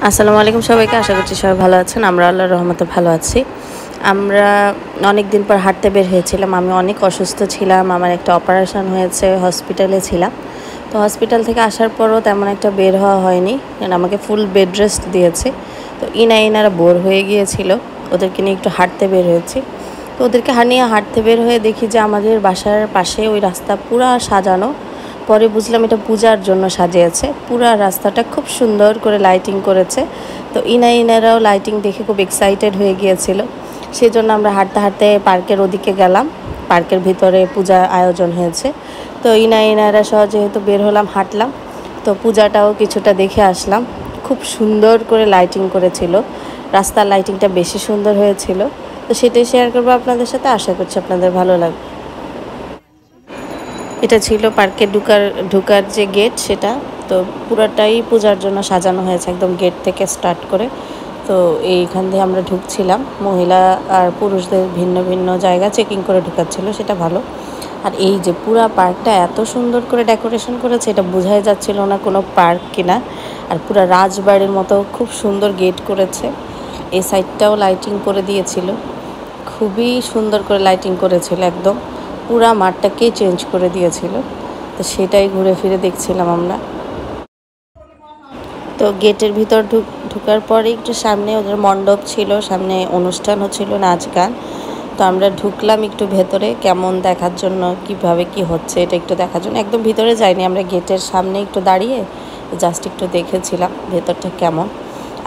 আসসালামু আলাইকুম সবাইকে। আশা করছি সবাই ভালো আছেন। আমরা আল্লাহর রহমতে ভালো আছি। আমরা অনেক দিন পর হাঁটতে বের হয়েছিলাম। আমি অনেক অসুস্থ ছিলাম, আমার একটা অপারেশন হয়েছে, হসপিটালে ছিলাম। তো হসপিটাল থেকে আসার পরও তেমন একটা বের হওয়া হয়নি, কারণ আমাকে ফুল বেড রেস্ট দিয়েছে। তো ইনারা বোর হয়ে গিয়েছিল, ওদেরকে নিয়ে একটু হাঁটতে বের হয়েছি। তো ওদেরকে নিয়ে হাঁটতে বের হয়ে দেখি যে আমাদের বাসার পাশে ওই রাস্তা পুরা সাজানো। পরে বুঝলাম এটা পূজার জন্য সাজিয়েছে। পুরা রাস্তাটা খুব সুন্দর করে লাইটিং করেছে। তো ইনারাও লাইটিং দেখে খুব এক্সাইটেড হয়ে গিয়েছিল। সেই জন্য আমরা হাঁটতে হাঁটতে পার্কের ওদিকে গেলাম। পার্কের ভিতরে পূজা আয়োজন হয়েছে। তো ইনারা সহ যেহেতু বের হলাম, হাঁটলাম। তো পূজাটাও কিছুটা দেখে আসলাম। খুব সুন্দর করে লাইটিং করেছিল, রাস্তার লাইটিংটা বেশি সুন্দর হয়েছিল। তো সেটাই শেয়ার করবো আপনাদের সাথে, আশা করছি আপনাদের ভালো লাগবে। এটা ছিল পার্কে ঢুকার যে গেট, সেটা তো পুরাটাই পূজার জন্য সাজানো হয়েছে, একদম গেট থেকে স্টার্ট করে। তো এইখান দিয়ে আমরা ঢুকছিলাম, মহিলা আর পুরুষদের ভিন্ন ভিন্ন জায়গা চেকিং করে ঢুকাচ্ছিল, সেটা ভালো। আর এই যে পুরা পার্কটা এত সুন্দর করে ডেকোরেশন করেছে, এটা বোঝাই যাচ্ছিল না কোনো পার্ক কিনা। আর পুরা রাজবাড়ির মতো খুব সুন্দর গেট করেছে। এই সাইডটাও লাইটিং করে দিয়েছিল, খুবই সুন্দর করে লাইটিং করেছিল, একদম পুরা মাঠটাকেই চেঞ্জ করে দিয়েছিল। তো সেটাই ঘুরে ফিরে দেখছিলাম আমরা। তো গেটের ভিতর ঢুকার পরে একটু সামনে ওদের মণ্ডপ ছিল, সামনে অনুষ্ঠান হচ্ছিল, নাচ গান। তো আমরা ঢুকলাম একটু ভেতরে, কেমন দেখার জন্য, কিভাবে কি হচ্ছে এটা একটু দেখার জন্য। একদম ভিতরে যাইনি, আমরা গেটের সামনে একটু দাঁড়িয়ে জাস্ট একটু দেখেছিলাম ভেতরটা কেমন।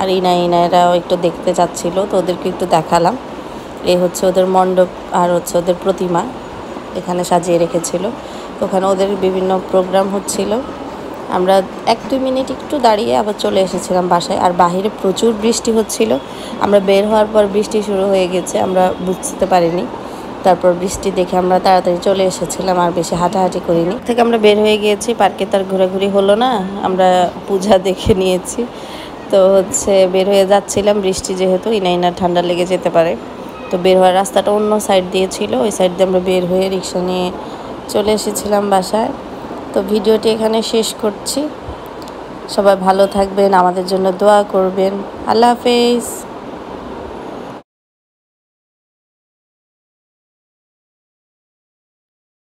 আর ইনারাও একটু দেখতে যাচ্ছিল, তো ওদেরকে একটু দেখালাম। এই হচ্ছে ওদের মণ্ডপ, আর হচ্ছে ওদের প্রতিমা এখানে সাজিয়ে রেখেছিল। তো ওখানে ওদের বিভিন্ন প্রোগ্রাম হচ্ছিল। আমরা 1-2 মিনিট একটু দাঁড়িয়ে আবার চলে এসেছিলাম বাসায়। আর বাহিরে প্রচুর বৃষ্টি হচ্ছিল। আমরা বের হওয়ার পর বৃষ্টি শুরু হয়ে গেছে, আমরা বুঝতে পারিনি। তারপর বৃষ্টি দেখে আমরা তাড়াতাড়ি চলে এসেছিলাম, আর বেশি হাঁটাহাঁটি করিনি। থেকে আমরা বের হয়ে গিয়েছি, পার্কে তার ঘোরাঘুরি হলো না, আমরা পূজা দেখে নিয়েছি। তো হচ্ছে বের হয়ে যাচ্ছিলাম, বৃষ্টি যেহেতু, ইনার ঠান্ডা লেগে যেতে পারে। তো বের হওয়ার রাস্তাটা অন্য সাইড দিয়ে ছিল, ওই সাইড দিয়ে আমরা বের হয়ে রিক্সা নিয়ে চলে এসেছিলাম বাসায়। তো ভিডিওটি এখানে শেষ করছি। সবাই ভালো থাকবেন, আমাদের জন্য দোয়া করবেন। আল্লাহ হাফেজ।